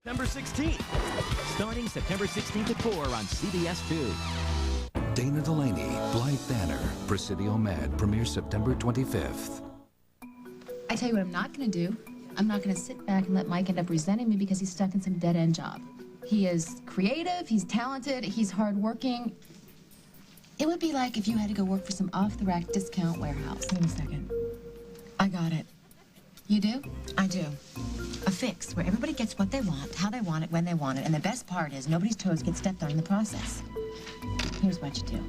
September 16th. Starting September 16th at 4 on CBS 2. Dana Delaney, Blythe Banner, Presidio Mad premieres September 25th. I tell you what I'm not going to do. I'm not going to sit back and let Mike end up resenting me because he's stuck in some dead-end job. He is creative, he's talented, he's hardworking. It would be like if you had to go work for some off-the-rack discount warehouse. Wait a second. I got it. You do? I do. A fix where everybody gets what they want, how they want it, when they want it, and the best part is nobody's toes get stepped on in the process. Here's what you do.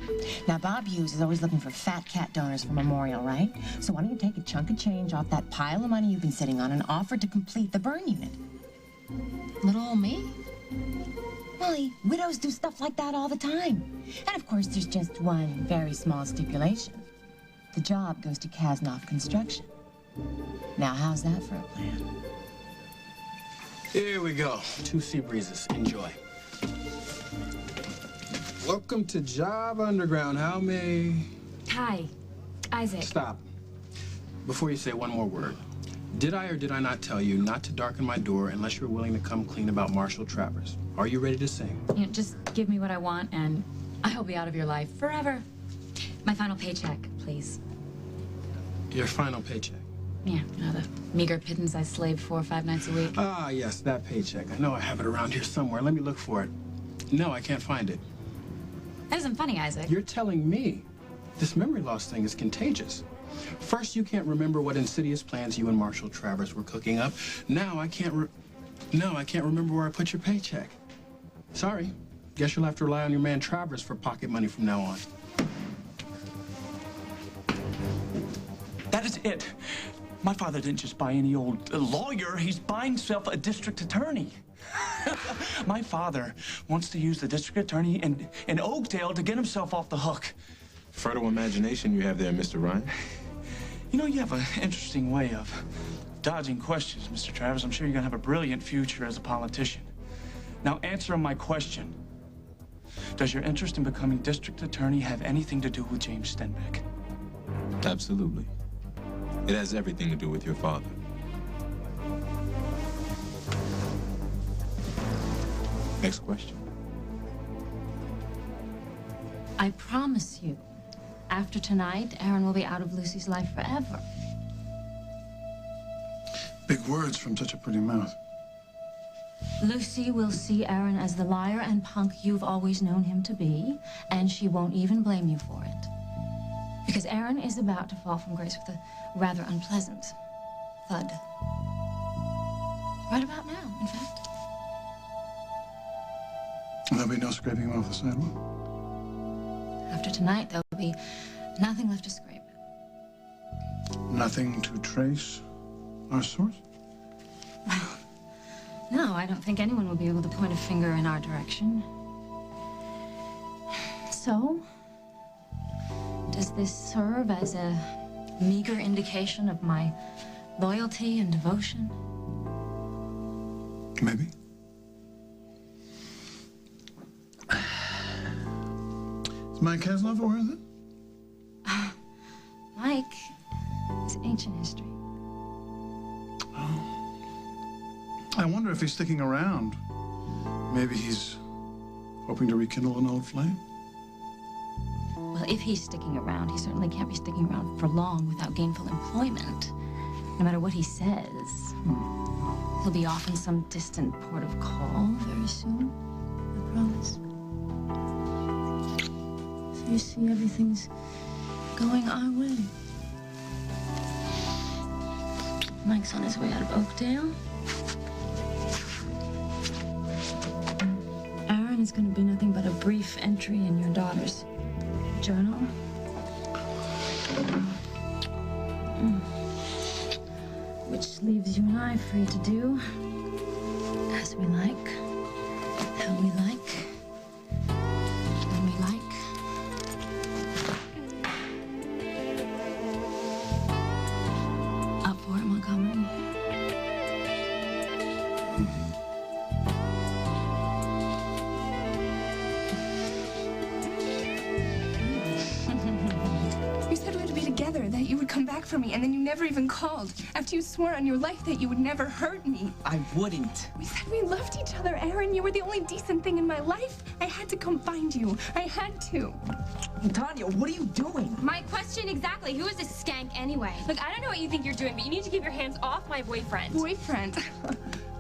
Now, Bob Hughes is always looking for fat cat donors for Memorial, right? So why don't you take a chunk of change off that pile of money you've been sitting on and offer to complete the burn unit? Little old me? Molly, widows do stuff like that all the time. And of course, there's just one very small stipulation. The job goes to Kasnoff Construction. Now, how's that for a plan? Here we go. 2 sea breezes. Enjoy. Welcome to Job Underground. How may... Hi, Isaac. Stop. Before you say one more word, did I or did I not tell you not to darken my door unless you're willing to come clean about Marshall Travers? Are you ready to sing? You know, just give me what I want and I'll be out of your life forever. My final paycheck, please. Your final paycheck? Yeah, you know, the meager pittance I slaved for 5 nights a week. Ah, yes, that paycheck. I know I have it around here somewhere. Let me look for it. No, I can't find it. That isn't funny, Isaac. You're telling me this memory loss thing is contagious. First, you can't remember what insidious plans you and Marshall Travers were cooking up. Now I can't remember where I put your paycheck. Sorry. Guess you'll have to rely on your man Travers for pocket money from now on. That is it. My father didn't just buy any old lawyer. He's buying himself a district attorney. My father wants to use the district attorney in Oakdale to get himself off the hook. Fertile imagination you have there, Mr. Ryan. You know, you have an interesting way of dodging questions, Mr. Travers. I'm sure you're going to have a brilliant future as a politician. Now, answer my question. Does your interest in becoming district attorney have anything to do with James Stenbeck? Absolutely. It has everything to do with your father. Next question. I promise you, after tonight, Aaron will be out of Lucy's life forever. Big words from such a pretty mouth. Lucy will see Aaron as the liar and punk you've always known him to be, and she won't even blame you for it. Because Aaron is about to fall from grace with a rather unpleasant thud. Right about now, in fact. There'll be no scraping him off the sidewalk. After tonight, there'll be nothing left to scrape. Nothing to trace our source? No, I don't think anyone will be able to point a finger in our direction. So, does this serve as a meager indication of my loyalty and devotion? Maybe. Is Mike Kasloff aware of it? Mike is ancient history. Oh. I wonder if he's sticking around. Maybe he's hoping to rekindle an old flame. Well, if he's sticking around, he certainly can't be sticking around for long without gainful employment. No matter what he says. He'll be off in some distant port of call very soon, I promise. So you see, everything's going our way. Mike's on his way out of Oakdale. Aaron is going to be nothing but a brief entry in your daughter's journal. Which leaves you and I free to do as we like, how we like, when we like. Up for it, Montgomery? You said we had to be together swear that you would come back for me, and then you never even called. After you swore on your life that you would never hurt me. I wouldn't. We said we loved each other, Aaron. You were the only decent thing in my life. I had to come find you. I had to. Tanya, what are you doing? My question exactly. Who is this skank anyway? Look, I don't know what you think you're doing, but you need to keep your hands off my boyfriend. Boyfriend?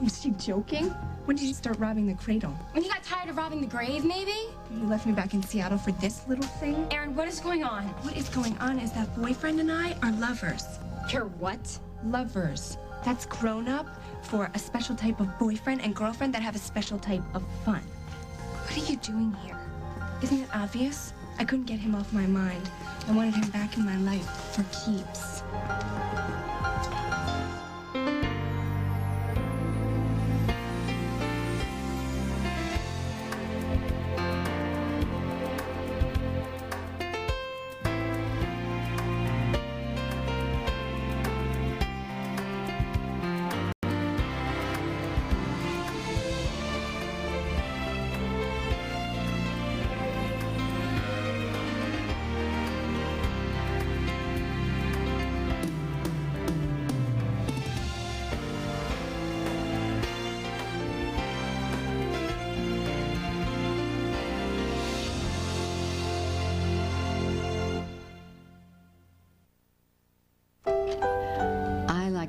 Was she joking? When did you start robbing the cradle? When you got tired of robbing the grave, maybe? You left me back in Seattle for this little thing? Aaron, what is going on? What is going on is that boyfriend and I are lovers. You're what? Lovers. That's grown up for a special type of boyfriend and girlfriend that have a special type of fun. What are you doing here? Isn't it obvious? I couldn't get him off my mind. I wanted him back in my life for keeps.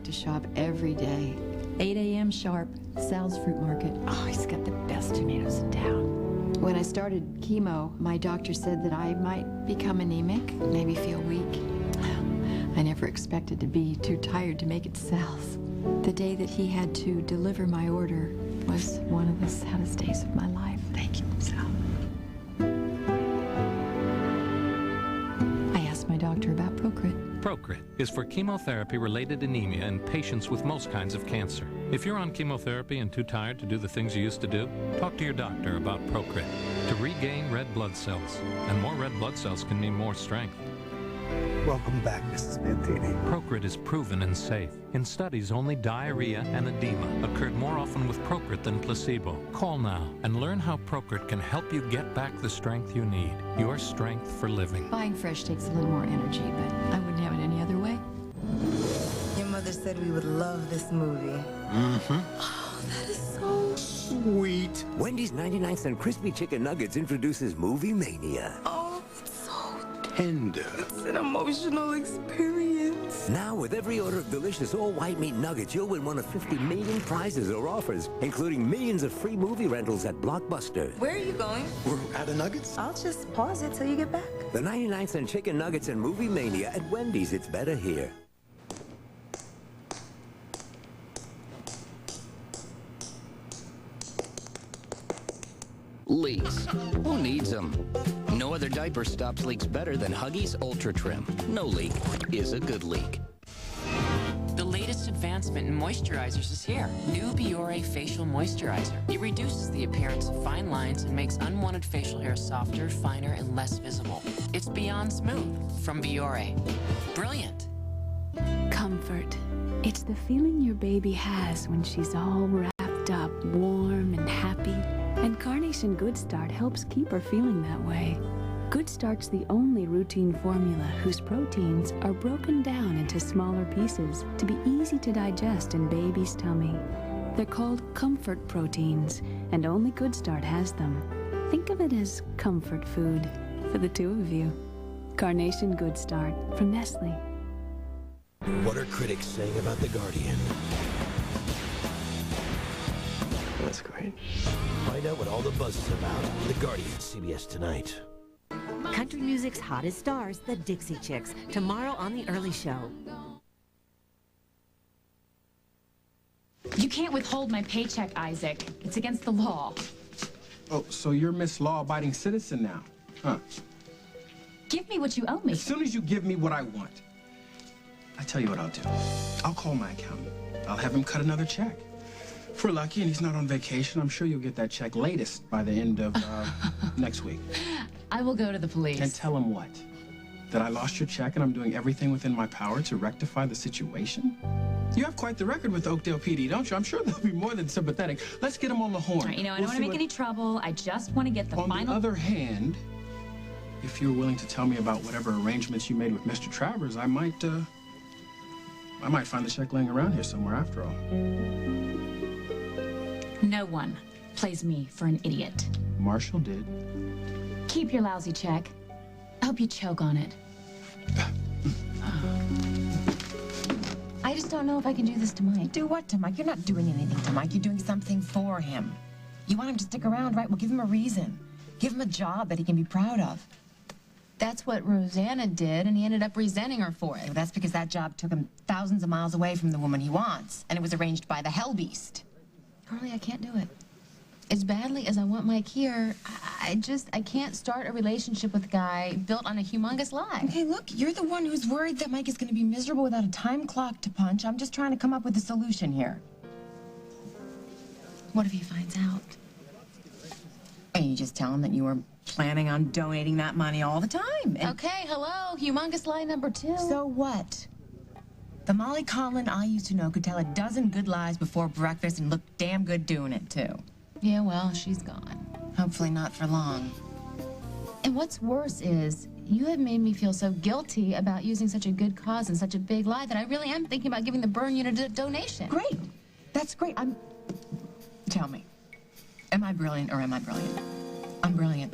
To shop every day. 8 a.m. sharp, Sal's Fruit Market. Oh, he's got the best tomatoes in town. When I started chemo, my doctor said that I might become anemic, maybe feel weak. I never expected to be too tired to make it to Sal's. The day that he had to deliver my order was one of the saddest days of my life. Thank you, Sal. I asked my doctor about Procrit. Procrit is for chemotherapy-related anemia in patients with most kinds of cancer. If you're on chemotherapy and too tired to do the things you used to do, talk to your doctor about Procrit to regain red blood cells. And more red blood cells can mean more strength. Welcome back, Mrs. Mantini. Procrit is proven and safe. In studies, only diarrhea and edema occurred more often with Procrit than placebo. Call now and learn how Procrit can help you get back the strength you need. Your strength for living. Buying fresh takes a little more energy, but I wouldn't have it any other way. Your mother said we would love this movie. Mm-hmm. Oh, that is so sweet. Wendy's 99-cent crispy chicken nuggets introduces Movie Mania. Oh, it's so tender. It's an emotional experience. Now, with every order of delicious all-white meat nuggets, you'll win one of 50 million prizes or offers, including millions of free movie rentals at Blockbuster. Where are you going? We're out of nuggets. I'll just pause it till you get back. The 99-cent chicken nuggets and Movie Mania at Wendy's. It's better here. Leaks. Who needs them? No other diaper stops leaks better than Huggies Ultra Trim. No leak is a good leak. The latest advancement in moisturizers is here. New Biore Facial Moisturizer. It reduces the appearance of fine lines and makes unwanted facial hair softer, finer, and less visible. It's beyond smooth from Biore. Brilliant. Comfort. It's the feeling your baby has when she's all wrapped up, warm and happy. And Carnation Good Start helps keep her feeling that way. Good Start's the only routine formula whose proteins are broken down into smaller pieces to be easy to digest in baby's tummy. They're called comfort proteins, and only Good Start has them. Think of it as comfort food for the two of you. Carnation Good Start from Nestle. What are critics saying about The Guardian? That's great. Find out what all the buzz is about. The Guardian, CBS Tonight. Country music's hottest stars, the Dixie Chicks, tomorrow on The Early Show. You can't withhold my paycheck, Isaac. It's against the law. Oh, so you're Miss Law-Abiding Citizen now, huh? Give me what you owe me. As soon as you give me what I want, I tell you what I'll do. I'll call my accountant. I'll have him cut another check. If we're lucky and he's not on vacation, I'm sure you'll get that check latest by the end of next week. I will go to the police. And tell him what? That I lost your check and I'm doing everything within my power to rectify the situation? You have quite the record with Oakdale PD, don't you? I'm sure they'll be more than sympathetic. Let's get him on the horn. All right, I don't want to make any trouble. I just want to get the final... On the other hand, if you're willing to tell me about whatever arrangements you made with Mr. Travers, I might find the check laying around here somewhere after all. No one plays me for an idiot. Marshall did. Keep your lousy check. I hope you choke on it. I just don't know if I can do this to Mike. Do what to Mike? You're not doing anything to Mike. You're doing something for him. You want him to stick around, right? Well, give him a reason. Give him a job that he can be proud of. That's what Rosanna did, and he ended up resenting her for it. Well, that's because that job took him thousands of miles away from the woman he wants, and it was arranged by the hell beast. Carly, I can't do it. As badly as I want Mike here, I can't start a relationship with a guy built on a humongous lie. Okay, look, you're the one who's worried that Mike is going to be miserable without a time clock to punch. I'm just trying to come up with a solution here. What if he finds out? And you just tell him that you were planning on donating that money all the time. And okay, hello, humongous lie number 2. so what? The Molly Collin I used to know could tell a dozen good lies before breakfast and look damn good doing it, too. Yeah, well, she's gone. Hopefully not for long. And what's worse is, you have made me feel so guilty about using such a good cause and such a big lie that I really am thinking about giving the burn unit a donation. Great. That's great. Tell me, am I brilliant or am I brilliant? I'm brilliant.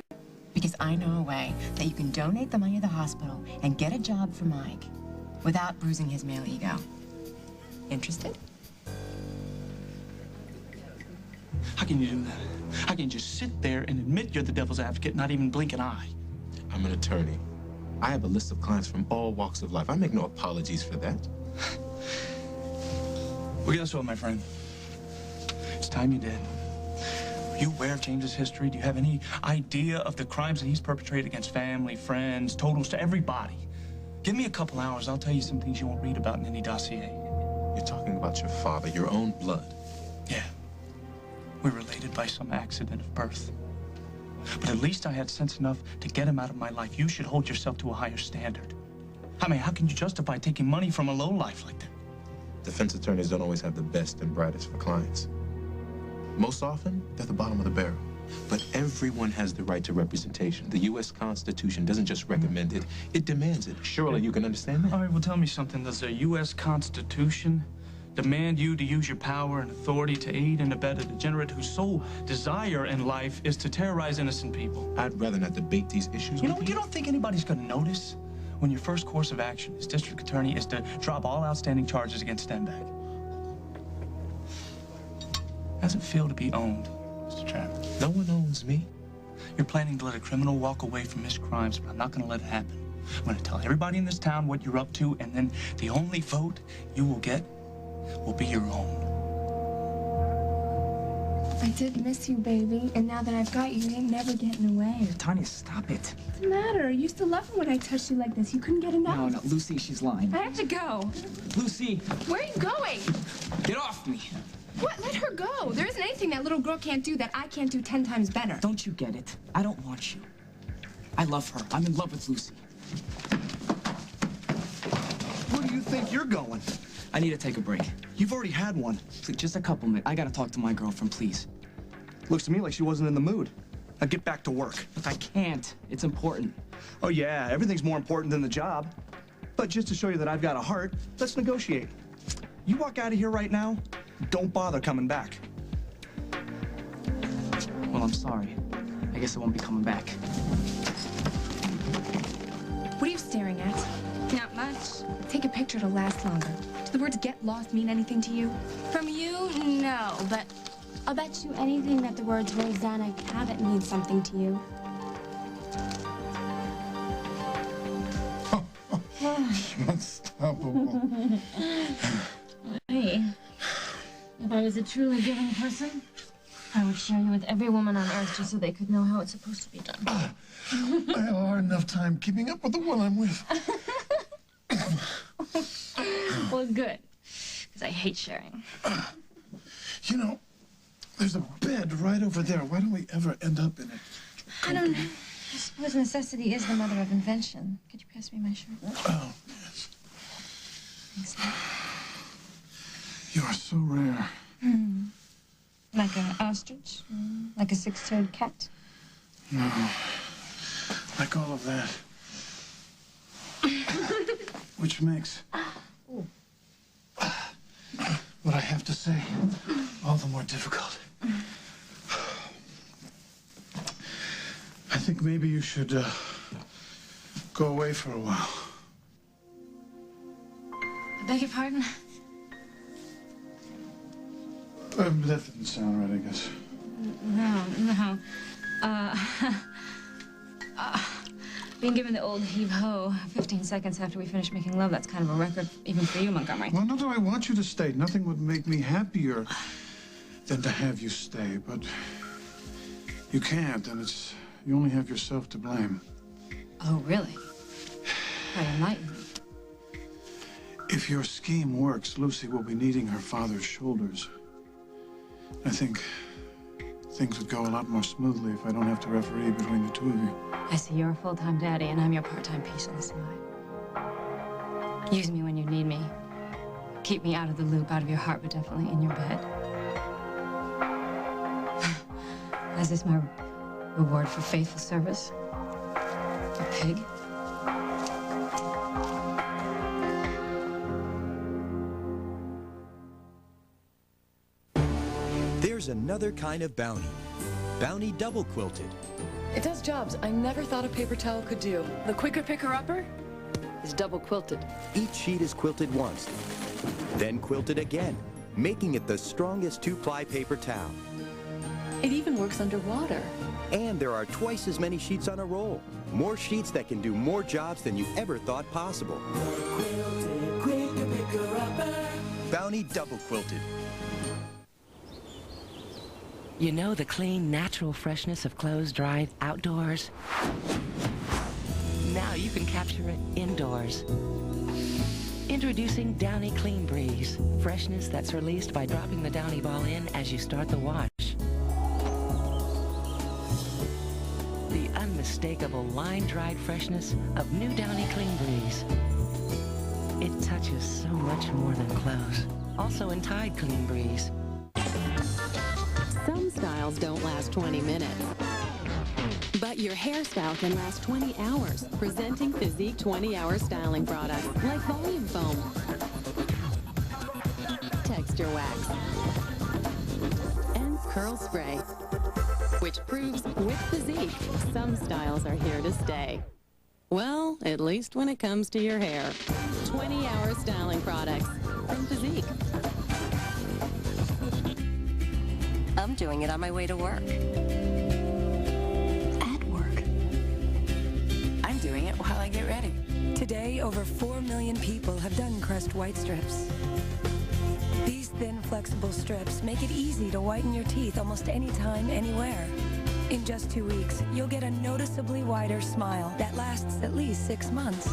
Because I know a way that you can donate the money to the hospital and get a job for Mike without bruising his male ego. Interested? How can you do that? How can you just sit there and admit you're the devil's advocate, not even blink an eye? I'm an attorney. I have a list of clients from all walks of life. I make no apologies for that. Well, guess what, my friend? It's time you did. Are you aware of James's history? Do you have any idea of the crimes that he's perpetrated against family, friends, totals to everybody? Give me a couple hours. I'll tell you some things you won't read about in any dossier. You're talking about your father, your own blood. Yeah. We're related by some accident of birth. But at least I had sense enough to get him out of my life. You should hold yourself to a higher standard. I mean, how can you justify taking money from a lowlife like that? Defense attorneys don't always have the best and brightest for clients. Most often, they're the bottom of the barrel. But everyone has the right to representation. The U.S. Constitution doesn't just recommend it, it demands it. Surely you can understand that? All right, well, tell me something. Does the U.S. Constitution demand you to use your power and authority to aid and abet a degenerate whose sole desire in life is to terrorize innocent people? I'd rather not debate these issues You know, you don't think anybody's going to notice when your first course of action as district attorney is to drop all outstanding charges against Stenbeck? How's it feel to be owned, Mr. Travers? No one owns me. You're planning to let a criminal walk away from his crimes, but I'm not going to let it happen. I'm going to tell everybody in this town what you're up to, and then the only vote you will get will be your own. I did miss you, baby, and now that I've got you, you ain't never getting away. Tanya, stop it. What's the matter? You used to love it when I touched you like this. You couldn't get enough. No, Lucy, she's lying. I have to go. Lucy! Where are you going? Get off me! What? Let her go. There isn't anything that little girl can't do that I can't do 10 times better. Don't you get it? I don't want you. I love her. I'm in love with Lucy. Where do you think you're going? I need to take a break. You've already had one. Please, just a couple minutes. I gotta talk to my girlfriend, please. Looks to me like she wasn't in the mood. Now get back to work. Look, I can't. It's important. Oh, yeah, everything's more important than the job. But just to show you that I've got a heart, let's negotiate. You walk out of here right now, don't bother coming back. Well, I'm sorry. I guess I won't be coming back. What are you staring at? Not much. Take a picture to last longer. Do the words get lost mean anything to you? From you, no, but I'll bet you anything that the words Rosanna Cabot mean something to you. Unstoppable. Hey, if I was a truly giving person, I would share you with every woman on earth just so they could know how it's supposed to be done. I have a hard enough time keeping up with the one I'm with. Well, good, because I hate sharing. You know, there's a bed right over there. Why don't we ever end up in it? I don't know. I suppose necessity is the mother of invention. Could you pass me my shirt? Oh, yes. Thanks. You are so rare. Like an ostrich? Like a six-toed cat? No. like all of that. Which makes what I have to say all the more difficult. I think maybe you should go away for a while. I beg your pardon? That didn't sound right, I guess. No. Being given the old heave-ho 15 seconds after we finish making love, that's kind of a record even for you, Montgomery. Well, not that I want you to stay. Nothing would make me happier than to have you stay, but you can't, and you only have yourself to blame. Oh, really? Quite enlightened. If your scheme works, Lucy will be needing her father's shoulders. I think things would go a lot more smoothly if I don't have to referee between the two of you. I see you're a full-time daddy, and I'm your part-time piece on the side. Use me when you need me. Keep me out of the loop, out of your heart, but definitely in your bed. Is this my reward for faithful service? You pig? There's another kind of Bounty. Bounty double quilted. It does jobs I never thought a paper towel could do. The quicker picker-upper is double quilted. Each sheet is quilted once, then quilted again, making it the strongest 2-ply paper towel. It even works underwater. And there are twice as many sheets on a roll. More sheets that can do more jobs than you ever thought possible. Bounty double quilted. You know the clean, natural freshness of clothes dried outdoors? Now you can capture it indoors. Introducing Downy Clean Breeze. Freshness that's released by dropping the Downy ball in as you start the wash. The unmistakable line-dried freshness of new Downy Clean Breeze. It touches so much more than clothes. Also in Tide Clean Breeze. Some styles don't last 20 minutes. But your hairstyle can last 20 hours. Presenting Physique 20-hour styling products like volume foam, texture wax, and curl spray. Which proves with Physique, some styles are here to stay. Well, at least when it comes to your hair. 20-hour styling products from Physique. I'm doing it on my way to work. At work. I'm doing it while I get ready. Today, over 4 million people have done Crest Whitestrips. These thin, flexible strips make it easy to whiten your teeth almost anytime, anywhere. In just 2 weeks, you'll get a noticeably wider smile that lasts at least 6 months.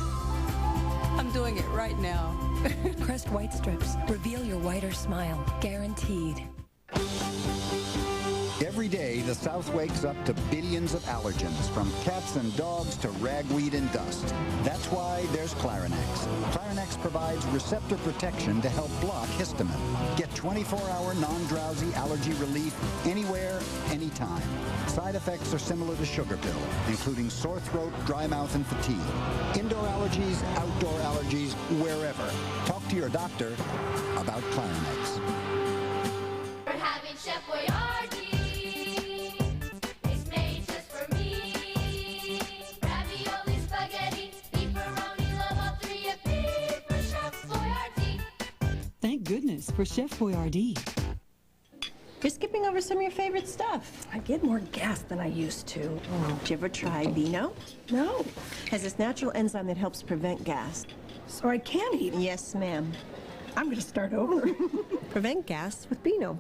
I'm doing it right now. Crest Whitestrips. Reveal your whiter smile. Guaranteed. Every day, the South wakes up to billions of allergens, from cats and dogs to ragweed and dust. That's why there's Clarinex. Clarinex provides receptor protection to help block histamine. Get 24-hour non-drowsy allergy relief anywhere, anytime. Side effects are similar to sugar pill, including sore throat, dry mouth, and fatigue. Indoor allergies, outdoor allergies, wherever. Talk to your doctor about Clarinex. We're having Chef Boyardee. It's made just for me. Ravioli, spaghetti, pepperoni, love all three of beef for Chef Boyardee. Thank goodness for Chef Boyardee. You're skipping over some of your favorite stuff. I get more gas than I used to. Did you ever try Beano? No. Has this natural enzyme that helps prevent gas. So I can eat? Yes, ma'am. I'm going to start over. Prevent gas with Beano.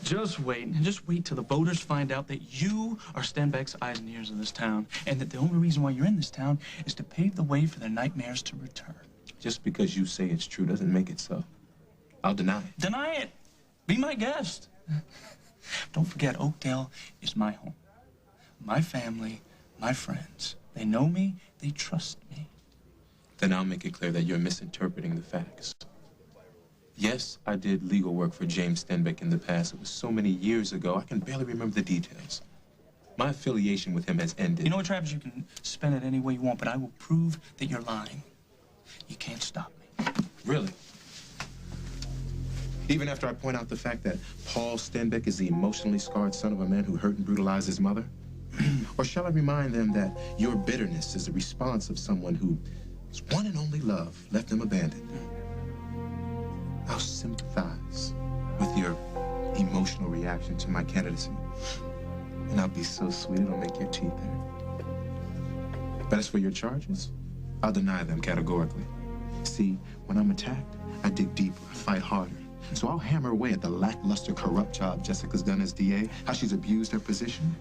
Just wait, and just wait till the voters find out that you are Stenbeck's eyes and ears of this town, and that the only reason why you're in this town is to pave the way for their nightmares to return. Just because you say it's true doesn't make it so. I'll deny it. Deny it. Be my guest. Don't forget, Oakdale is my home. My family, my friends. They know me, they trust me. Then I'll make it clear that you're misinterpreting the facts. Yes, I did legal work for James Stenbeck in the past. It was so many years ago, I can barely remember the details. My affiliation with him has ended. You know what, Travis? You can spin it any way you want, but I will prove that you're lying. You can't stop me. Really? Even after I point out the fact that Paul Stenbeck is the emotionally scarred son of a man who hurt and brutalized his mother? Or shall I remind them that your bitterness is the response of someone whose one and only love left them abandoned? I'll sympathize with your emotional reaction to my candidacy. And I'll be so sweet it'll make your teeth hurt. But as for your charges, I'll deny them categorically. See, when I'm attacked, I dig deeper, I fight harder. So I'll hammer away at the lackluster, corrupt job Jessica's done as DA, how she's abused her position.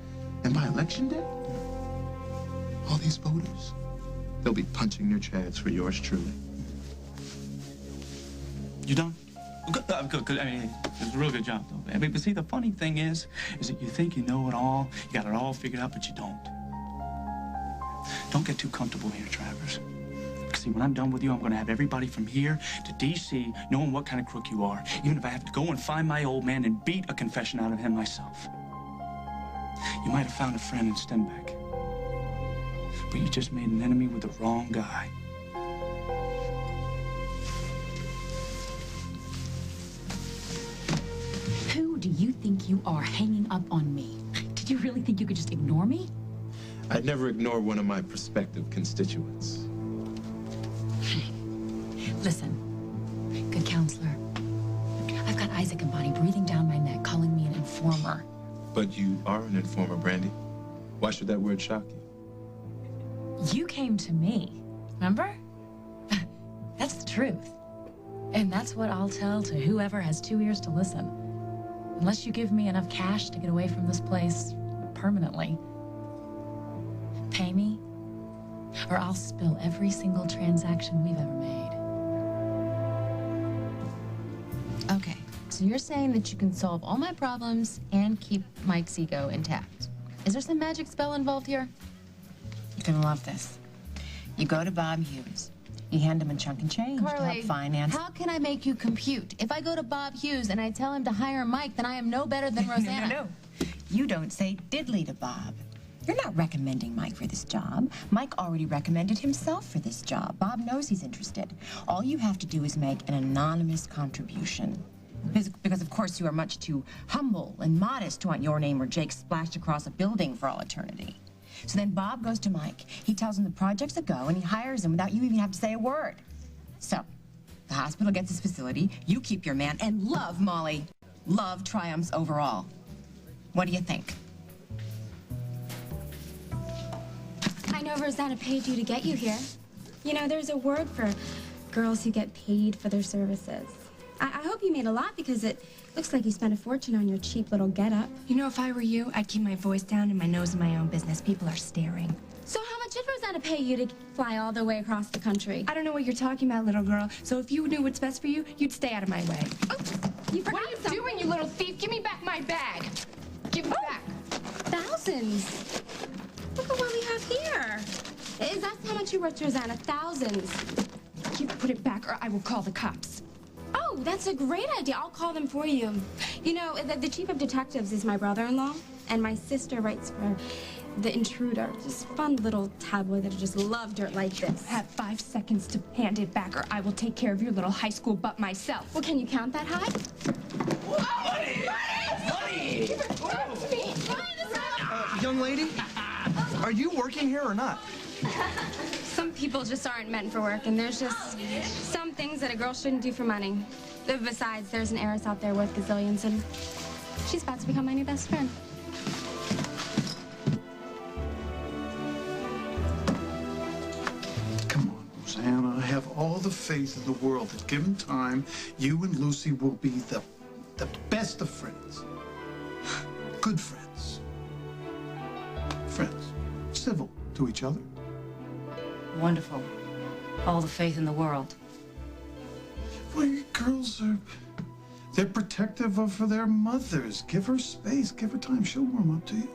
And by election day, all these voters, they'll be punching their chads for yours truly. You done? Good, good. I mean, it's a real good job, though. I mean, but see, the funny thing is that you think you know it all, you got it all figured out, but you don't. Don't get too comfortable here, Travers. See, when I'm done with you, I'm going to have everybody from here to D.C. knowing what kind of crook you are, even if I have to go and find my old man and beat a confession out of him myself. You might have found a friend in Stenbeck, but you just made an enemy with the wrong guy. Who do you think you are hanging up on me? Did you really think you could just ignore me? I'd never ignore one of my prospective constituents. Listen, good counselor. I've got Isaac and Bonnie breathing down my neck, calling me an informer. But you are an informer, Brandy. Why should that word shock you? You came to me, remember? That's the truth. And that's what I'll tell to whoever has 2 ears to listen. Unless you give me enough cash to get away from this place permanently. Pay me, or I'll spill every single transaction we've ever made. Okay, so you're saying that you can solve all my problems and keep Mike's ego intact. Is there some magic spell involved here? You're gonna love this. You go to Bob Hughes. You hand him a chunk of change to help finance. How can I make you compute? If I go to Bob Hughes and I tell him to hire Mike, then I am no better than Rosanna. No. You don't say diddly to Bob. You're not recommending Mike for this job. Mike already recommended himself for this job. Bob knows he's interested. All you have to do is make an anonymous contribution. Because of course, you are much too humble and modest to want your name or Jake splashed across a building for all eternity. So then Bob goes to Mike. He tells him the project's a go, and he hires him without you even have to say a word. So, the hospital gets his facility, you keep your man, and love, Molly. Love triumphs over all. What do you think? I know Rosanna paid you to get you here. You know, there's a word for girls who get paid for their services. I hope you made a lot because it looks like you spent a fortune on your cheap little getup. You know, if I were you, I'd keep my voice down and my nose in my own business. People are staring. So how much did Rosanna pay you to fly all the way across the country? I don't know what you're talking about, little girl. So if you knew what's best for you, you'd stay out of my way. Oh, you forgot What are you doing, you little thief? Give me back my bag. Give it back. Thousands. Look at what we have here. Is that how much you're worth, Rosanna? Thousands. You put it back or I will call the cops. Oh, that's a great idea. I'll call them for you. You know, the chief of detectives is my brother-in-law, and my sister writes for The Intruder. Just fun little tabloid that just love dirt like this. You have 5 seconds to hand it back or I will take care of your little high school butt myself. Well, can you count that high? Money! Give it to me! Young lady, are you working here or not? Some people just aren't meant for work, and there's just some things that a girl shouldn't do for money. Besides, there's an heiress out there worth gazillions, and she's about to become my new best friend. Come on, Rosanna. I have all the faith in the world that given time, you and Lucy will be the best of friends. Good friends. Friends. Civil to each other. Wonderful. All the faith in the world. Well, you girls are... They're protective of their mothers. Give her space. Give her time. She'll warm up to you.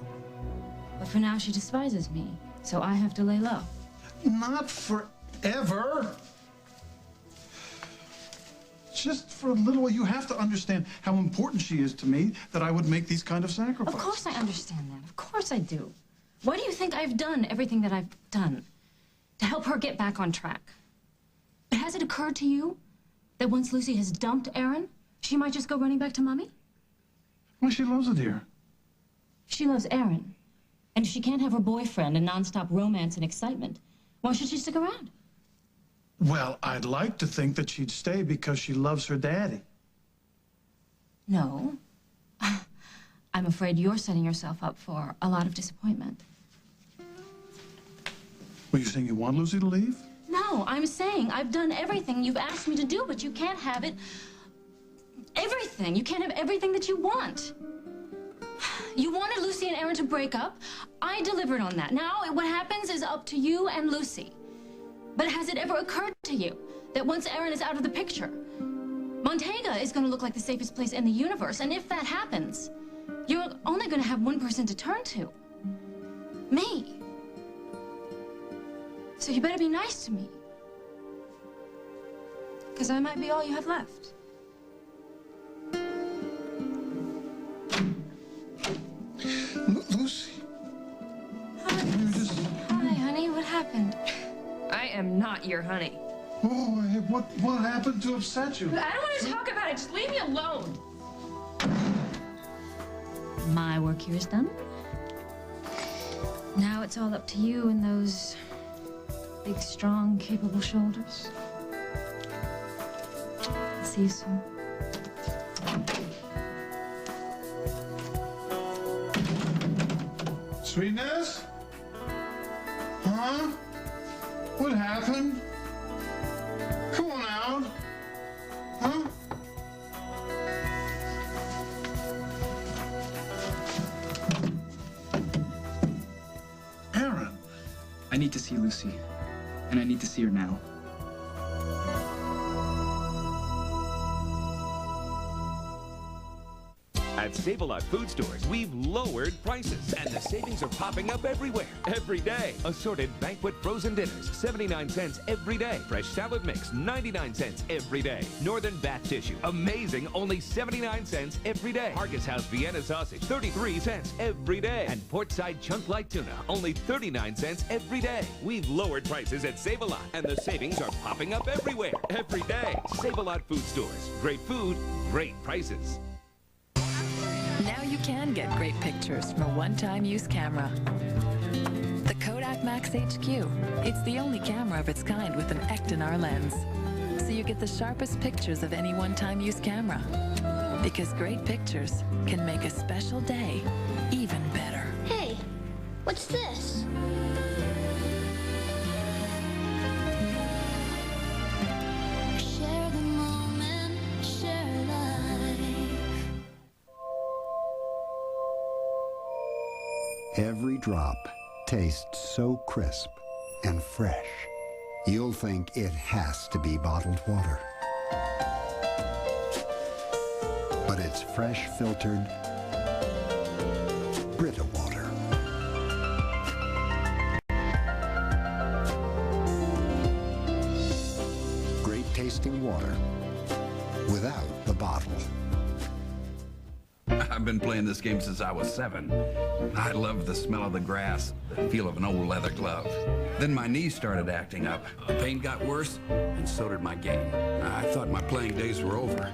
But for now, she despises me, so I have to lay low. Not forever. Just for a little while, you have to understand how important she is to me that I would make these kind of sacrifices. Of course I understand that. Of course I do. Why do you think I've done everything that I've done to help her get back on track? But has it occurred to you that once Lucy has dumped Aaron, she might just go running back to Mommy? Well, she loves it here. She loves Aaron. And if she can't have her boyfriend and nonstop romance and excitement, why should she stick around? Well, I'd like to think that she'd stay because she loves her daddy. No. I'm afraid you're setting yourself up for a lot of disappointment. Were you saying you want Lucy to leave? No, I'm saying I've done everything you've asked me to do, but you can't have it. Everything. You can't have everything that you want. You wanted Lucy and Aaron to break up. I delivered on that. Now, what happens is up to you and Lucy. But has it ever occurred to you that once Aaron is out of the picture, Montega is going to look like the safest place in the universe? And if that happens, you're only going to have one person to turn to. Me. So you better be nice to me. Because I might be all you have left. Lucy. Hi. Hi, honey. What happened? I am not your honey. Oh, what happened to upset you? I don't want to talk about it. Just leave me alone. My work here is done. Now it's all up to you and those big, strong, capable shoulders. See you soon. Sweetness? Huh? What happened? Come on out. Huh? Aaron. I need to see Lucy. And I need to see her now. At Save-A-Lot food stores, we've lowered prices, and the savings are popping up everywhere, every day. Assorted banquet frozen dinners, 79 cents every day. Fresh salad mix, 99 cents every day. Northern bath tissue, amazing, only 79 cents every day. Hargis House Vienna sausage, 33 cents every day. And portside chunk light tuna, only 39 cents every day. We've lowered prices at Save-A-Lot, and the savings are popping up everywhere, every day. Save-A-Lot food stores. Great food, great prices. Now you can get great pictures from a one-time use camera. The Kodak Max HQ. It's the only camera of its kind with an Ektanar lens. So you get the sharpest pictures of any one-time use camera. Because great pictures can make a special day even better. Hey, what's this? Share the moment, share life. Every drop tastes so crisp and fresh, you'll think it has to be bottled water. But it's fresh filtered Brita water. Great tasting water without the bottle. I've been playing this game since I was 7. I love the smell of the grass, the feel of an old leather glove. Then my knees started acting up. The pain got worse, and so did my game. I thought my playing days were over.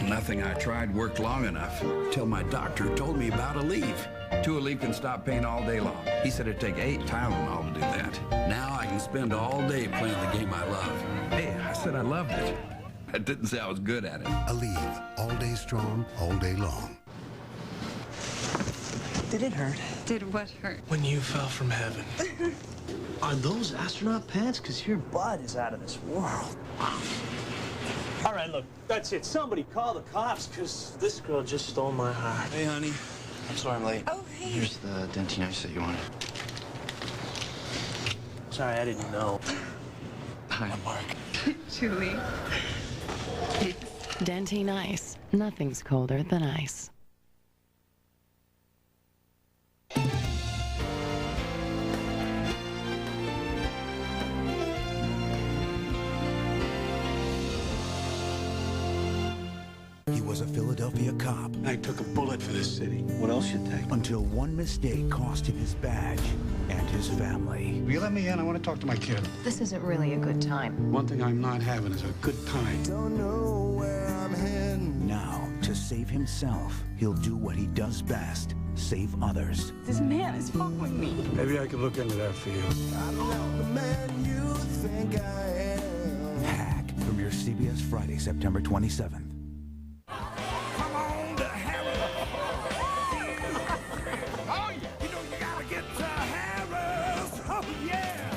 Nothing I tried worked long enough, till my doctor told me about Aleve. 2 Aleve can stop pain all day long. He said it'd take 8 Tylenol to do that. Now I can spend all day playing the game I love. Hey, I said I loved it. I didn't say I was good at it. Aleve, all day strong, all day long. Did it hurt? Did what hurt? When you fell from heaven. Are those astronaut pants? Because your butt is out of this world. Wow. All right, look, that's it. Somebody call the cops, because this girl just stole my heart. Hey, honey. I'm sorry I'm late. Oh, hey. Here's the dentine ice that you wanted. Sorry, I didn't know. Hi, I'm Mark. Julie. Dentine ice. Nothing's colder than ice. was a Philadelphia cop. I took a bullet for this city. What else you take? Until one mistake cost him his badge and his family. Will you let me in? I want to talk to my kid. This isn't really a good time. One thing I'm not having is a good time. Don't know where I'm heading. Now, to save himself, he'll do what he does best. Save others. This man is fucking me. Maybe I could look into that for you. I'm not the man you think I am. Hack, premieres CBS Friday, September 27th. Come on to Harris. Oh, yeah. You know you gotta get to Harris. Oh, yeah.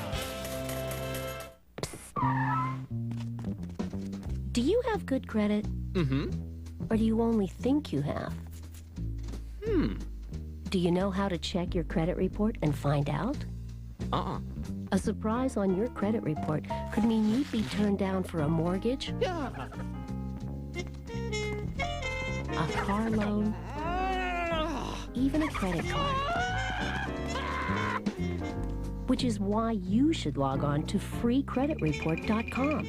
Do you have good credit? Mm-hmm. Or do you only think you have? Do you know how to check your credit report and find out? A surprise on your credit report could mean you'd be turned down for a mortgage, a car loan, even a credit card. Which is why you should log on to freecreditreport.com.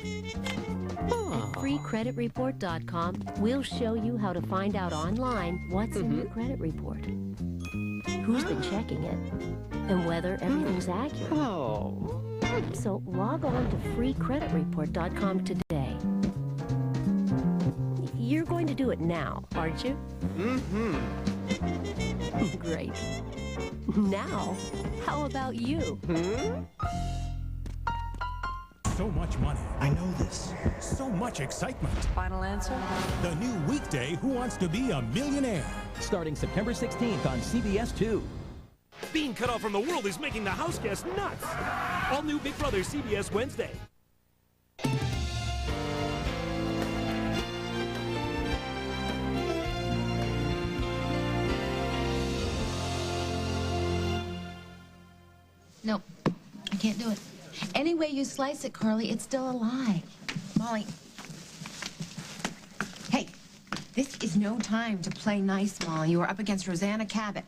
At freecreditreport.com, we'll show you how to find out online what's in your credit report, who's been checking it, and whether everything's accurate. So log on to freecreditreport.com today. You're going to do it now, aren't you? Great. Now, how about you? So much money. I know this. So much excitement. Final answer? The new weekday Who Wants to Be a Millionaire? Starting September 16th on CBS 2. Being cut off from the world is making the house guests nuts. All new Big Brother CBS Wednesday. Nope, I can't do it. Any way you slice it, Carly, it's still a lie. Molly. Hey, this is no time to play nice, Molly. You are up against Rosanna Cabot.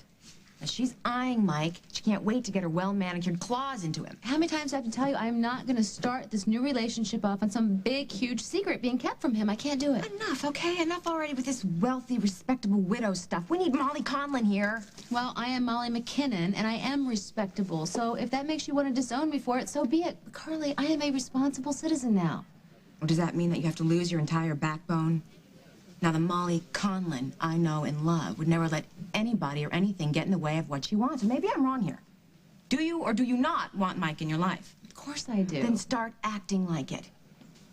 Now, she's eyeing Mike. She can't wait to get her well-manicured claws into him. How many times do I have to tell you I'm not going to start this new relationship off on some big, huge secret being kept from him? I can't do it. Enough, okay? Enough already with this wealthy, respectable widow stuff. We need Molly Conlon here. Well, I am Molly McKinnon, and I am respectable. So if that makes you want to disown me for it, so be it. Carly, I am a responsible citizen now. Well, does that mean that you have to lose your entire backbone? Now, the Molly Conlon I know and love would never let anybody or anything get in the way of what she wants. And maybe I'm wrong here. Do you or do you not want Mike in your life? Of course I do. Then start acting like it.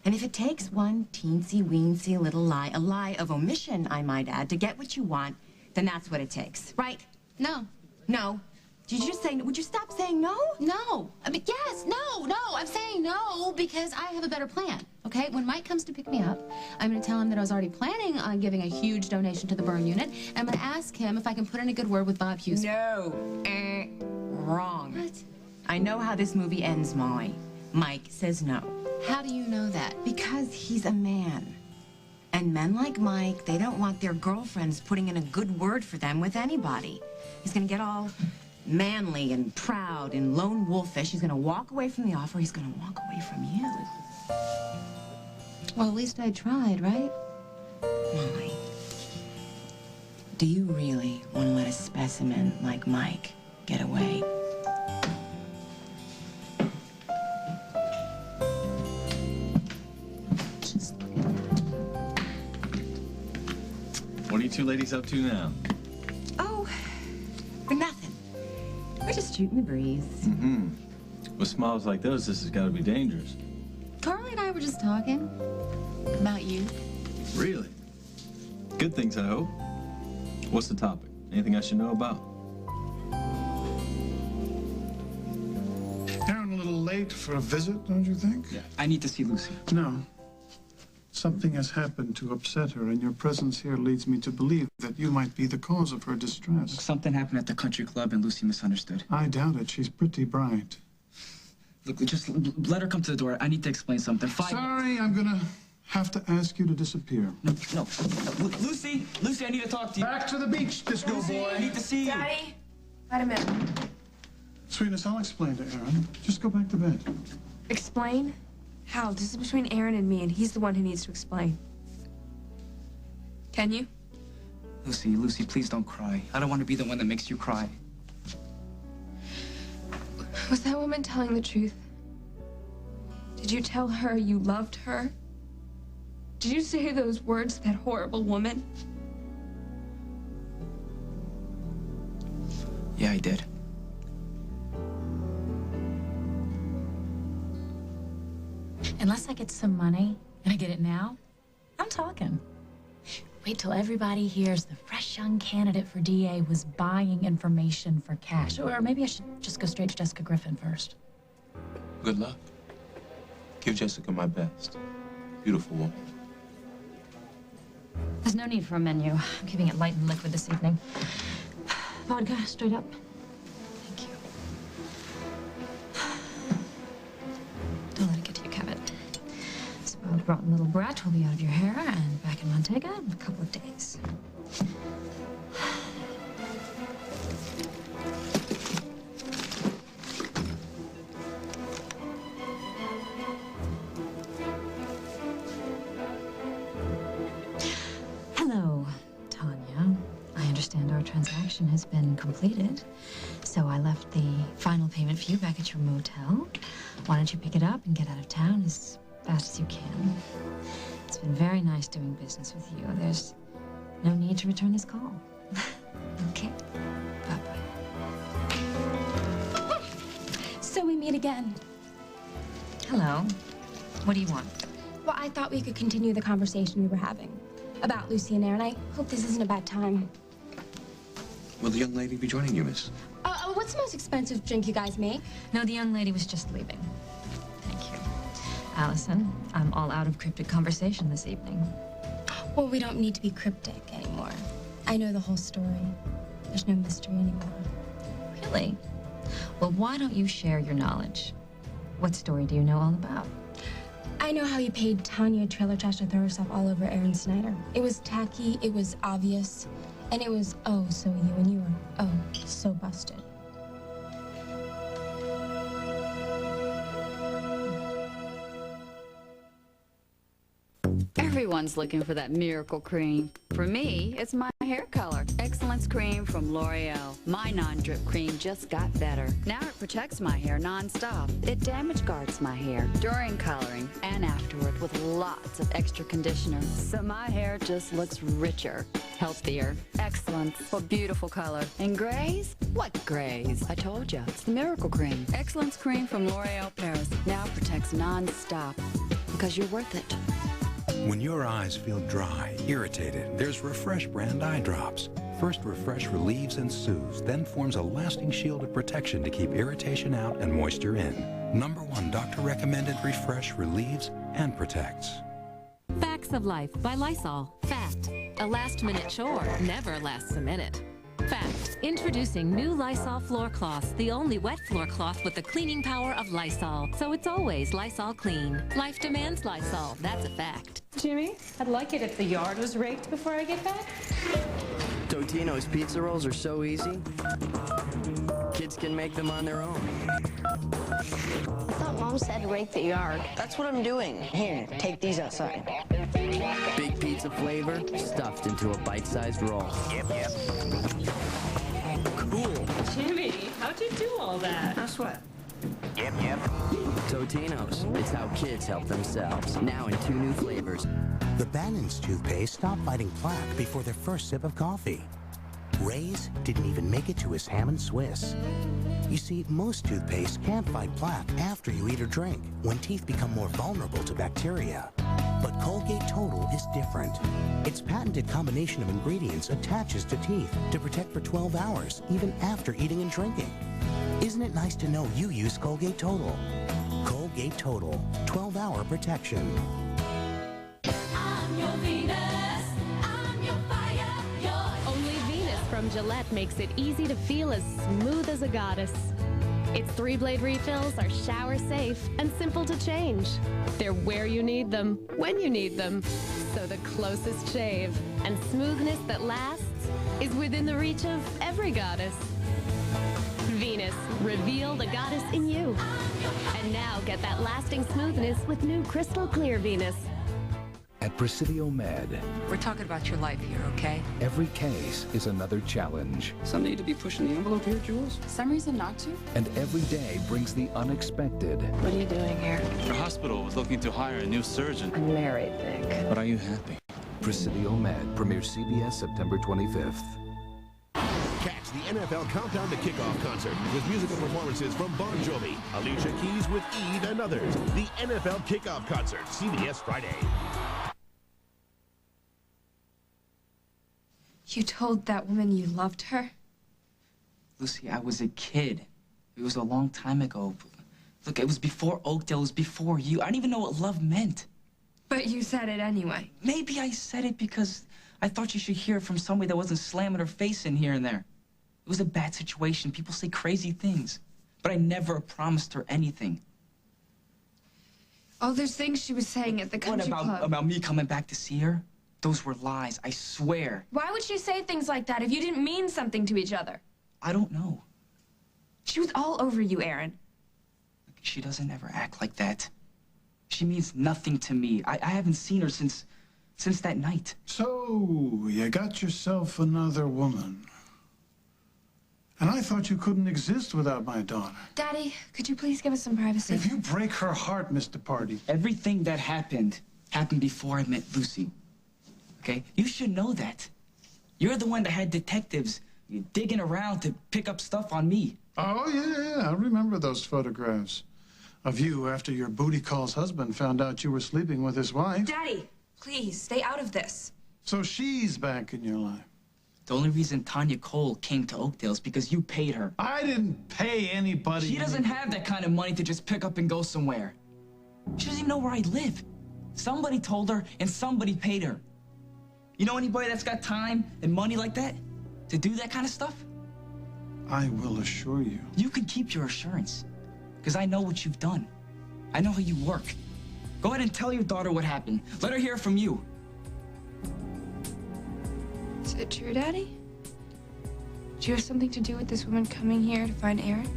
And if it takes one teensy-weensy little lie, a lie of omission, I might add, to get what you want, then that's what it takes, right? No. No. Did you just say, would you stop saying no? No. I mean, yes, no. I'm saying no because I have a better plan, okay? When Mike comes to pick me up, I'm going to tell him that I was already planning on giving a huge donation to the burn unit. And I'm going to ask him if I can put in a good word with Bob Hughes. No. Wrong. What? I know how this movie ends, Molly. Mike says no. How do you know that? Because he's a man. And men like Mike, they don't want their girlfriends putting in a good word for them with anybody. He's going to get all manly and proud and lone wolfish. He's going to walk away from the offer. He's going to walk away from you. Well, at least I tried, right? Molly, do you really want to let a specimen like Mike get away? What are you two ladies up to now? Oh, nothing. We're just shooting the breeze. Mm-hmm. With smiles like those, this has got to be dangerous. Carly and I were just talking about you. Really? Good things, I hope. What's the topic? Anything I should know about? Aaron, a little late for a visit, don't you think? Yeah, I need to see Lucy. No. Something has happened to upset her, and your presence here leads me to believe that you might be the cause of her distress. Something happened at the country club and Lucy misunderstood. I doubt it. She's pretty bright. Look, just let her come to the door. I need to explain something. Sorry, I'm gonna have to ask you to disappear. No. Lucy, I need to talk to you. Back to the beach, disco boy. I need to see you. Daddy, wait a minute. Sweetness, I'll explain to Aaron. Just go back to bed. Explain? How? This is between Aaron and me, and he's the one who needs to explain. Can you? Lucy, please don't cry. I don't want to be the one that makes you cry. Was that woman telling the truth? Did you tell her you loved her? Did you say those words to that horrible woman? Yeah, I did. Unless I get some money, and I get it now, I'm talking. Wait till everybody hears the fresh young candidate for DA was buying information for cash. Or maybe I should just go straight to Jessica Griffin first. Good luck. Give Jessica my best. Beautiful woman. There's no need for a menu. I'm keeping it light and liquid this evening. Vodka, straight up. Thank you. Don't let it get to you, Cabot. Spoiled, rotten little brat will be out of your hair and back in Montega in a couple of days. Hello, Tanya. I understand our transaction has been completed, so I left the final payment for you back at your motel. Why don't you pick it up and get out of town as fast as you can? It's been very nice doing business with you. There's no need to return this call. Okay. Bye-bye. So we meet again. Hello. What do you want? Well, I thought we could continue the conversation we were having about Lucy and Aaron. I hope this isn't a bad time. Will the young lady be joining you, miss? What's the most expensive drink you guys make? No, the young lady was just leaving. Thank you. Allison, I'm all out of cryptic conversation this evening. Well, we don't need to be cryptic anymore. I know the whole story. There's no mystery anymore. Really? Well, why don't you share your knowledge? What story do you know all about? I know how you paid Tanya trailer trash to throw herself all over Aaron Snyder. It was tacky, it was obvious, and it was, oh, so you, and you were, oh, so busted. Everyone's looking for that miracle cream. For me, it's my hair color. Excellence Cream from L'Oreal. My non-drip cream just got better. Now it protects my hair non-stop. It damage guards my hair during coloring and afterward with lots of extra conditioner. So my hair just looks richer, healthier. Excellence. What beautiful color. And grays? What grays? I told you, it's the miracle cream. Excellence Cream from L'Oreal Paris. Now protects non-stop because you're worth it. When your eyes feel dry, irritated, there's Refresh brand eye drops. First, Refresh relieves and soothes, then forms a lasting shield of protection to keep irritation out and moisture in. #1 doctor-recommended Refresh relieves and protects. Facts of Life by Lysol. Fact: a last-minute chore never lasts a minute. Fact: introducing new Lysol floor cloths, the only wet floor cloth with the cleaning power of Lysol. So it's always Lysol clean. Life demands Lysol. That's a fact. Jimmy, I'd like it if the yard was raked before I get back. Totino's pizza rolls are so easy. Kids can make them on their own. I thought Mom said rake the yard. That's what I'm doing. Here, take these outside. Big pizza flavor stuffed into a bite-sized roll. Yep. Cool. Jimmy, how'd you do all that? No sweat. Yep. Totino's. It's how kids help themselves. Now in 2 new flavors. The Bannon's toothpaste stopped fighting plaque before their first sip of coffee. Ray's didn't even make it to his ham and Swiss. You see, most toothpaste can't fight plaque after you eat or drink, when teeth become more vulnerable to bacteria. But Colgate Total is different. Its patented combination of ingredients attaches to teeth to protect for 12 hours, even after eating and drinking. Isn't it nice to know you use Colgate Total? Colgate Total, 12-hour protection. I'm your Venus. I'm your fire. Only Venus from Gillette makes it easy to feel as smooth as a goddess. Its 3-blade refills are shower safe and simple to change. They're where you need them, when you need them. So the closest shave and smoothness that lasts is within the reach of every goddess. Venus, reveal the goddess in you. And now get that lasting smoothness with new crystal clear Venus. At Presidio Med, We're talking about your life here, okay? every case is another challenge. Some need to be pushing the envelope here, Jules. Some reason not to? And every day brings the unexpected. What are you doing here? The hospital was looking to hire a new surgeon. I'm married, Vic. But are you happy? Presidio Med premieres CBS September 25th. Catch the NFL Countdown to Kickoff concert with musical performances from Bon Jovi, Alicia Keys with Eve, and others. The NFL Kickoff concert, CBS Friday. You told that woman you loved her? Lucy, I was a kid. It was a long time ago. Look, it was before Oakdale. It was before you. I didn't even know what love meant. But you said it anyway. Maybe I said it because I thought you should hear it from somebody that wasn't slamming her face in here and there. It was a bad situation. People say crazy things. But I never promised her anything. All those things she was saying at the country club. About me coming back to see her? Those were lies, I swear. Why would she say things like that if you didn't mean something to each other? I don't know. She was all over you, Aaron. She doesn't ever act like that. She means nothing to me. I haven't seen her since that night. So, you got yourself another woman. And I thought you couldn't exist without my daughter. Daddy, could you please give us some privacy? If you break her heart, Mr. Party. Everything that happened before I met Lucy. Okay? You should know that. You're the one that had detectives digging around to pick up stuff on me. Oh, yeah, I remember those photographs of you after your booty call's husband found out you were sleeping with his wife. Daddy, please, stay out of this. So she's back in your life. The only reason Tanya Cole came to Oakdale is because you paid her. I didn't pay anybody. She doesn't have that kind of money to just pick up and go somewhere. She doesn't even know where I live. Somebody told her and somebody paid her. You know anybody that's got time and money like that to do that kind of stuff? I will assure you. You can keep your assurance, because I know what you've done. I know how you work. Go ahead and tell your daughter what happened. Let her hear from you. Is it true, Daddy? Do you have something to do with this woman coming here to find Aaron?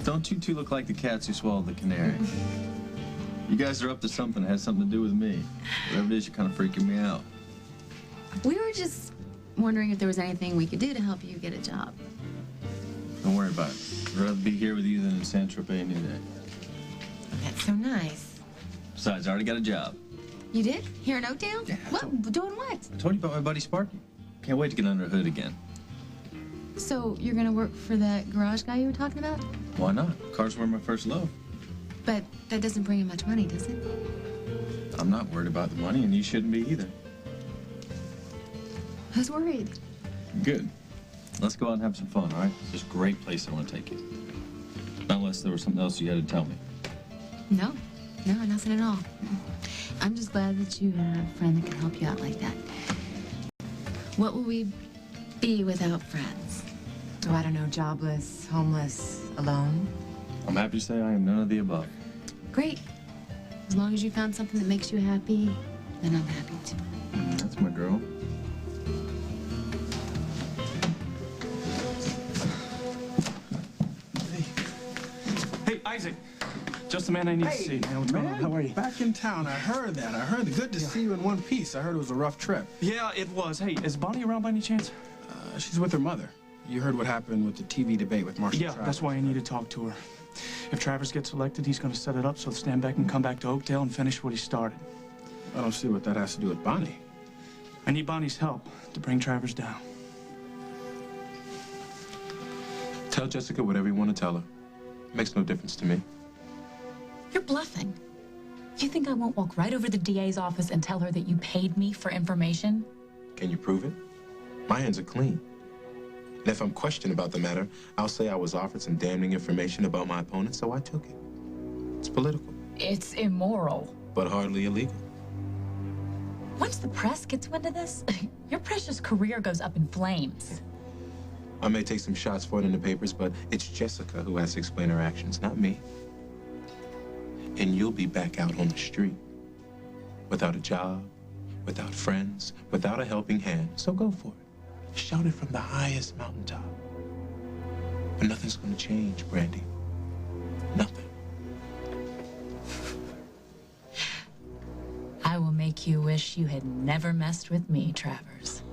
Don't you two look like the cats who swallowed the canary? You guys are up to something that has something to do with me. Whatever it is, you're kind of freaking me out. We were just wondering if there was anything we could do to help you get a job. Don't worry about it. I'd rather be here with you than in Saint-Tropez New Day. That's so nice. Besides, I already got a job. You did? Here in Oakdale? Yeah. Doing what? I told you about my buddy Sparky. Can't wait to get under the hood again. So you're gonna work for that garage guy you were talking about? Why not? Cars were my first love. But that doesn't bring in much money, does it? I'm not worried about the money, and you shouldn't be either. I was worried. Good. Let's go out and have some fun, all right? It's a great place I want to take you. Unless there was something else you had to tell me. No, nothing at all. I'm just glad that you have a friend that can help you out like that. What will we be without friends? Oh, I don't know, jobless, homeless, alone. I'm happy to say I am none of the above. Great. As long as you found something that makes you happy, then I'm happy too. That's my girl. Hey, Isaac. Just the man I need to see. Man, what's going on? How are you? Back in town. I heard that. I heard good to see you in one piece. I heard it was a rough trip. Yeah, it was. Hey, is Bonnie around by any chance? She's with her mother. You heard what happened with the TV debate with Marshall Yeah, Travers. that's why I need to talk to her. If Travers gets elected, he's going to set it up so Stanback can come back to Oakdale and finish what he started. I don't see what that has to do with Bonnie. I need Bonnie's help to bring Travers down. Tell Jessica whatever you want to tell her. Makes no difference to me. You're bluffing. You think I won't walk right over to the DA's office and tell her that you paid me for information? Can you prove it? My hands are clean. And if I'm questioned about the matter, I'll say I was offered some damning information about my opponent, so I took it. It's political. It's immoral. But hardly illegal. Once the press gets wind of this, your precious career goes up in flames. I may take some shots for it in the papers, but it's Jessica who has to explain her actions, not me. And you'll be back out on the street. Without a job, without friends, without a helping hand. So go for it. Shout it from the highest mountaintop. But nothing's gonna change, Brandy. Nothing. make you wish you had never messed with me, Travers.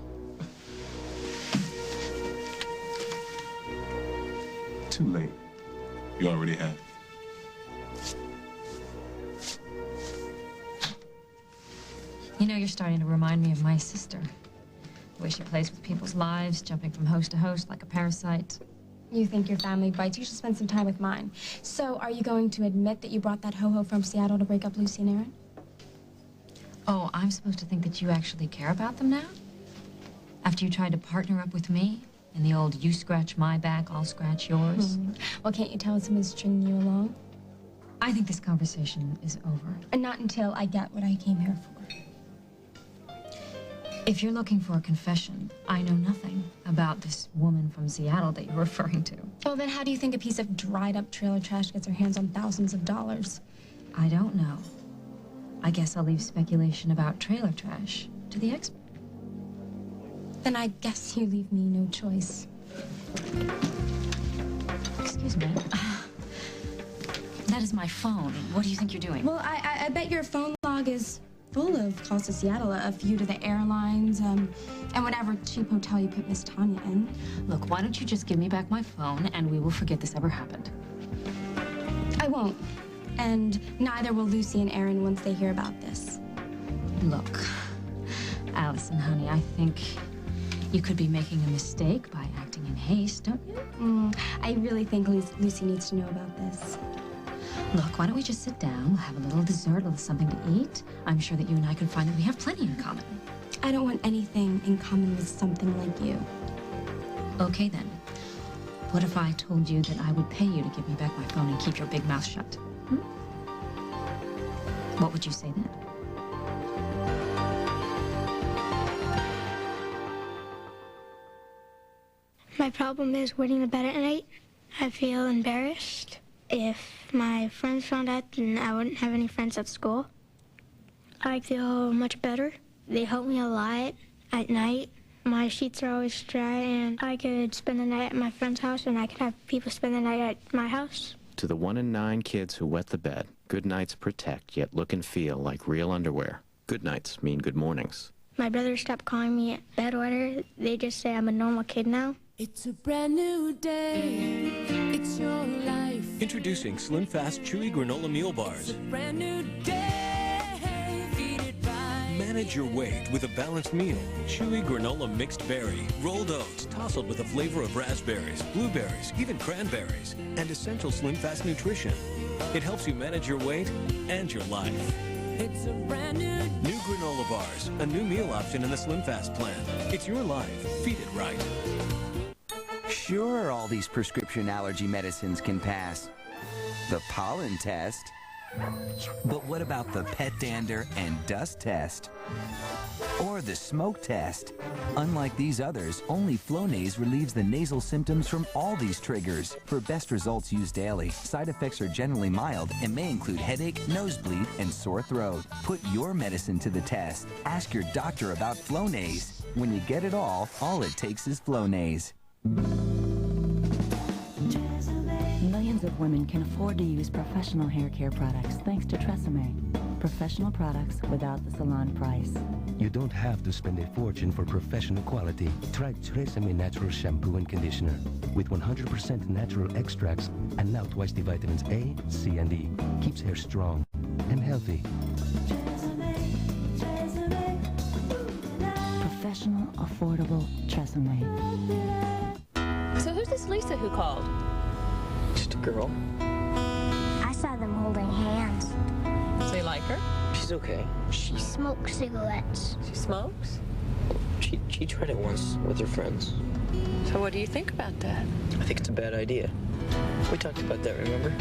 Too late. You already have. You know, you're starting to remind me of my sister. The way she plays with people's lives, jumping from host to host like a parasite. You think your family bites. You should spend some time with mine. So, are you going to admit that you brought that ho-ho from Seattle to break up Lucy and Aaron? Oh, I'm supposed to think that you actually care about them now? After you tried to partner up with me? In the old you scratch my back, I'll scratch yours? Well, can't you tell someone's stringing you along? I think this conversation is over. And not until I get what I came here for. If you're looking for a confession, I know nothing about this woman from Seattle that you're referring to. Well, then how do you think a piece of dried-up trailer trash gets her hands on thousands of dollars? I don't know. I guess I'll leave speculation about trailer trash to the expert. Then I guess you leave me no choice. Excuse me. That is my phone. What do you think you're doing? Well, I bet your phone log is full of calls to Seattle, a few to the airlines, and whatever cheap hotel you put Miss Tanya in. Look, why don't you just give me back my phone and we will forget this ever happened. I won't. And neither will Lucy and Aaron once they hear about this. Look, Allison, honey, I think you could be making a mistake by acting in haste, don't you? I really think Lucy needs to know about this. Look, why don't we just sit down, we'll have a little dessert, a little something to eat. I'm sure that you and I can find that we have plenty in common. I don't want anything in common with something like you. Okay, then. What if I told you that I would pay you to give me back my phone and keep your big mouth shut? What would you say then? My problem is waiting to bed at night. I feel embarrassed. If my friends found out, then I wouldn't have any friends at school. I feel much better. They help me a lot at night. My sheets are always dry, and I could spend the night at my friend's house, and I could have people spend the night at my house. To the 1 in 9 kids who wet the bed, good nights protect, yet look and feel like real underwear. Good nights mean good mornings. My brothers stopped calling me bedwetter. They just say I'm a normal kid now. It's a brand new day. It's your life. Introducing Slim Fast Chewy Granola Meal Bars. Brand new day. Feed it right. Manage your weight with a balanced meal. Chewy granola mixed berry, rolled oats, tousled with a flavor of raspberries, blueberries, even cranberries, and essential Slim Fast nutrition. It helps you manage your weight and your life. It's a brand new granola bars, a new meal option in the Slim Fast plan. It's your life. Feed it right. Sure, all these prescription allergy medicines can pass the pollen test. But what about the pet dander and dust test? Or the smoke test? Unlike these others, only Flonase relieves the nasal symptoms from all these triggers. For best results, use daily. Side effects are generally mild and may include headache, nosebleed, and sore throat. Put your medicine to the test. Ask your doctor about Flonase. When you get it all it takes is Flonase. Millions of women can afford to use professional hair care products thanks to Tresemme. Professional products without the salon price. You don't have to spend a fortune for professional quality. Try Tresemme Natural Shampoo and Conditioner with 100% natural extracts and now twice the vitamins A, C, and E. Keeps hair strong and healthy. Professional, affordable Tresemme. So who's this Lisa who called? Just a girl. I saw them holding hands. So you like her? She's okay. She smokes cigarettes. She smokes? She tried it once with her friends. So what do you think about that? I think it's a bad idea. We talked about that, remember?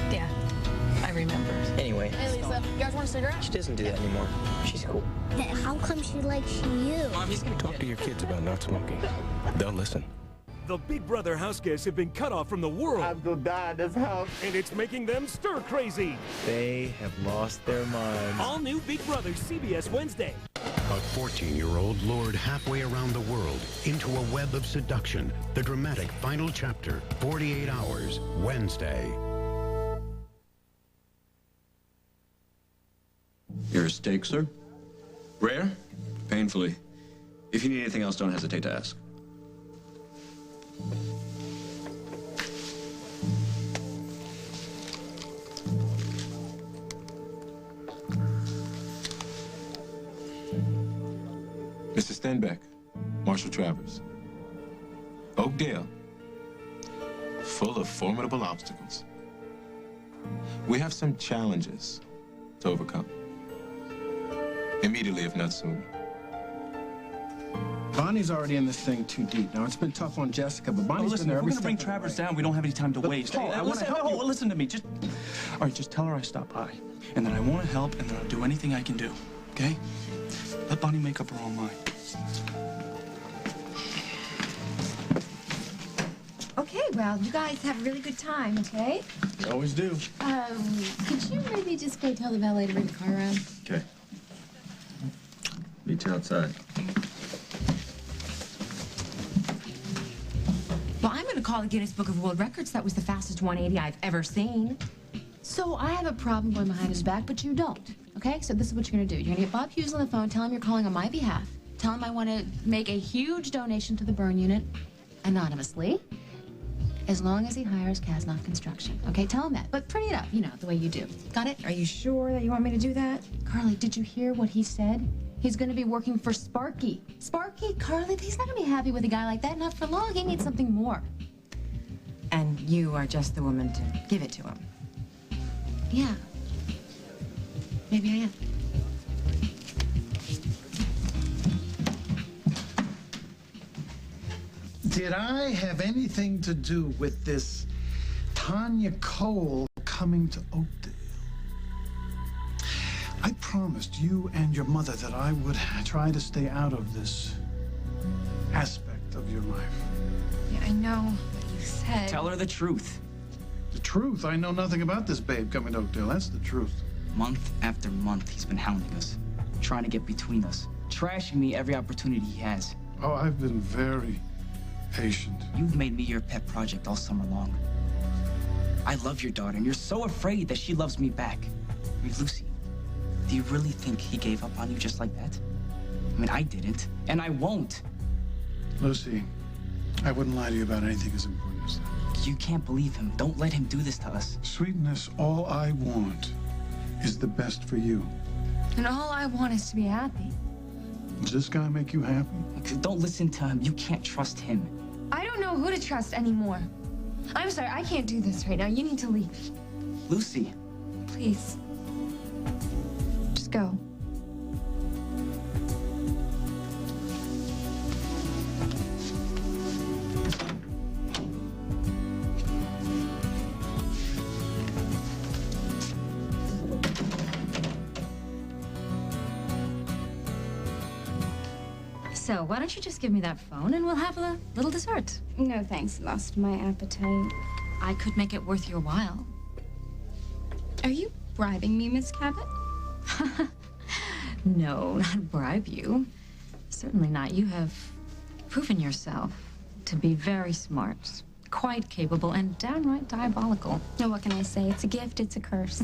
Yeah, I remember. Anyway. Hey, Lisa, you guys want a cigarette? She doesn't do that anymore. She's cool. Then how come she likes you? Talk to your kids about not smoking. They'll listen. The Big Brother house guests have been cut off from the world. Abdul Dad's house. And it's making them stir crazy. They have lost their minds. All new Big Brother, CBS Wednesday. A 14-year-old lured halfway around the world into a web of seduction. The dramatic final chapter, 48 Hours, Wednesday. Your steak, sir? Rare? Painfully. If you need anything else, don't hesitate to ask. Mr. Stenbeck, Marshall Travers. Oakdale, full of formidable obstacles. We have some challenges to overcome. Immediately, if not sooner. Bonnie's already in this thing too deep. Now, it's been tough on Jessica, but Bonnie's listen, been there if we're every gonna bring step Travers of the way. down, we don't have any time to waste. Paul, I want to help you. Listen to me. All right, just tell her I stopped by, and that I want to help, and that I'll do anything I can do. Okay? Let Bonnie make up her own mind. Okay, well, you guys have a really good time, okay? We always do. Could you maybe just go tell the valet to bring the car around? Okay. Meet you outside. Well, I'm going to call the Guinness Book of World Records. That was the fastest 180 I've ever seen. So I have a problem going behind his back, but you don't. Okay? So this is what you're gonna do. You're gonna get Bob Hughes on the phone, tell him you're calling on my behalf. Tell him I want to make a huge donation to the burn unit anonymously, as long as he hires Kasnoff Construction. Okay? Tell him that. But pretty it up, you know, the way you do. Got it? Are you sure that you want me to do that? Carly, did you hear what he said? He's gonna be working for Sparky. Sparky? Carly, he's not gonna be happy with a guy like that. Not for long. He needs something more. And you are just the woman to give it to him. Yeah. Maybe I am. Did I have anything to do with this Tanya Cole coming to Oakdale? I promised you and your mother that I would try to stay out of this aspect of your life. Yeah, I know, but you said... Tell her the truth. The truth? I know nothing about this babe coming to Oakdale. That's the truth. Month after month, he's been hounding us, trying to get between us, trashing me every opportunity he has. Oh, I've been very patient. You've made me your pet project all summer long. I love your daughter, and you're so afraid that she loves me back. I mean, Lucy, do you really think he gave up on you just like that? I mean, I didn't, and I won't. Lucy, I wouldn't lie to you about anything as important as that. You can't believe him. Don't let him do this to us. Sweetness, all I want is the best for you. And all I want is to be happy. Does this guy make you happy? Don't listen to him. You can't trust him. I don't know who to trust anymore. I'm sorry, I can't do this right now. You need to leave. Lucy. Please. Just go. So, why don't you just give me that phone and we'll have a little dessert? No, thanks. Lost my appetite. I could make it worth your while. Are you bribing me, Miss Cabot? No, not bribe you. Certainly not. You have proven yourself to be very smart, quite capable, and downright diabolical. No, what can I say? It's a gift, it's a curse.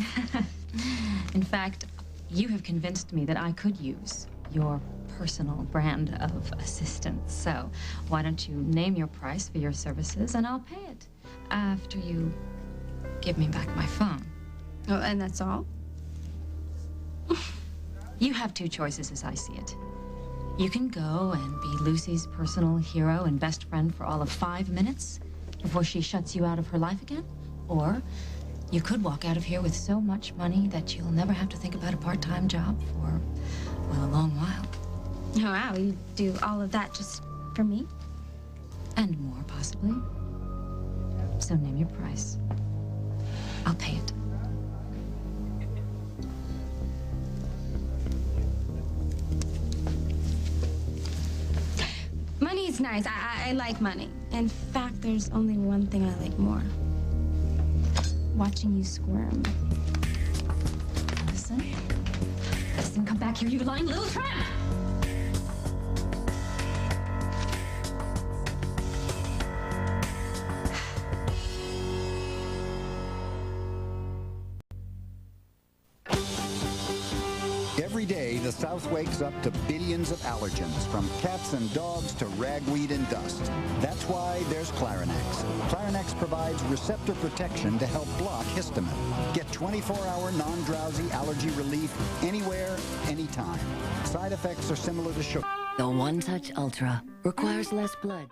In fact, you have convinced me that I could use your personal brand of assistance. So why don't you name your price for your services and I'll pay it after you give me back my phone. Oh, and that's all? You have two choices as I see it. You can go and be Lucy's personal hero and best friend for all of 5 minutes before she shuts you out of her life again. Or you could walk out of here with so much money that you'll never have to think about a part-time job for, well, a long while. Oh, wow, you do all of that just for me? And more, possibly. So name your price. I'll pay it. Money's nice. I like money. In fact, there's only one thing I like more. Watching you squirm. Listen. Listen, come back here, you lying little tramp! Every Every day, the South wakes up to billions of allergens, from cats and dogs to ragweed and dust. That's why there's Clarinex. Clarinex provides receptor protection to help block histamine. Get 24-hour non-drowsy allergy relief anywhere, anytime. Side effects are similar to sugar. The One Touch Ultra requires less blood.